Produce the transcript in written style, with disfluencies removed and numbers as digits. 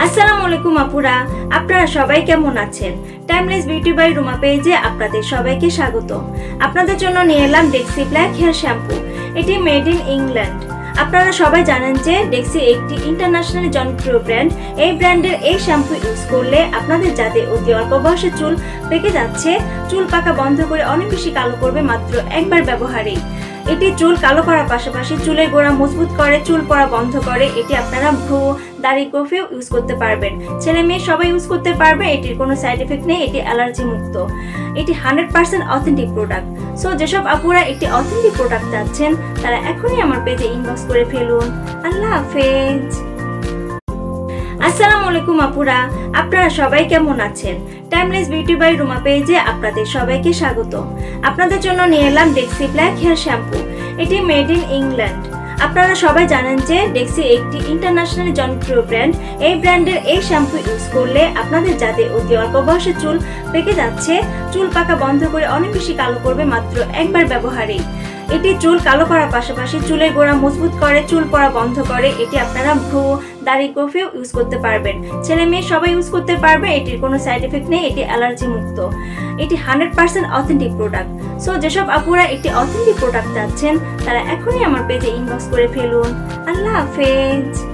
আসসালামু আলাইকুম আপুরা, আপনারা সবাই কেমন আছেন? টাইমলেস বিউটি বাই রুমা পেজে আপনাদের সবাইকে স্বাগত। আপনাদের জন্য নিয়ে এলাম ডেক্সি ব্ল্যাক হেয়ার শ্যাম্পু। এটি মেড ইন ইংল্যান্ড। আপনারা সবাই জানেন যে ডেক্সি একটি ইন্টারন্যাশনালি জনপ্রিয় ব্র্যান্ড। এই ব্র্যান্ডের এই শ্যাম্পু ইউজ করলে আপনাদের যাদের অতি অল্প বয়সে চুল পেকে যাচ্ছে, চুল পাকা বন্ধ করে অনেক বেশি কালো করবে মাত্র একবার ব্যবহারেই। এটি চুল কালো করার পাশাপাশি চুলের গোড়া মজবুত করে, চুল পড়া বন্ধ করে। এটি আপনারা ভ্রু, দাড়ি, গোফেও ইউজ করতে পারবেন। ছেলে মেয়ে সবাই ইউজ করতে পারবে। এটির কোনো সাইড এফেক্ট নেই, এটি অ্যালার্জি মুক্ত। এটি 100% অথেন্টিক প্রোডাক্ট। সো যেসব আপুরা একটি অথেন্টিক প্রোডাক্ট চাচ্ছেন তারা এখনই আমার পেজে ইনবক্স করে ফেলুন। আল্লাহ হাফেজ। আসসালামু আলাইকুম আপুরা, আপনারা সবাই কেমন আছেন? টাইমলেস বিউটি বাই রুমা পেজে আপনাদের সবাইকে স্বাগত। আপনাদের জন্য নিয়ে এলাম ডেক্সি ব্ল্যাক হেয়ার শ্যাম্পু। এটি মেড ইন ইংল্যান্ড। আপনারা সবাই জানেন যে ডেক্সি একটি ইন্টারন্যাশনালি জনপ্রিয় ব্র্যান্ড। এই ব্র্যান্ডের এই শ্যাম্পু ইউজ করলে আপনাদের যাদের অতি অল্প বয়সে চুল পেকে যাচ্ছে, চুল পাকা বন্ধ করে অনেক বেশি কালো করবে মাত্র একবার ব্যবহারেই। এটি চুল কালো করার পাশাপাশি চুলের গোড়া মজবুত করে, চুল পড়া বন্ধ করে। এটি আপনারা ভ্রু, দাড়ি, গোফেও ইউজ করতে পারবেন। ছেলে মেয়ে সবাই ইউজ করতে পারবে। এটির কোনো সাইড এফেক্ট নেই, এটি অ্যালার্জি মুক্ত। এটি 100% অথেন্টিক প্রোডাক্ট। সো যেসব আপুরা একটি অথেন্টিক প্রোডাক্ট চাচ্ছেন তারা এখনই আমার পেজে ইনবক্স করে ফেলুন। আল্লাহ হাফেজ।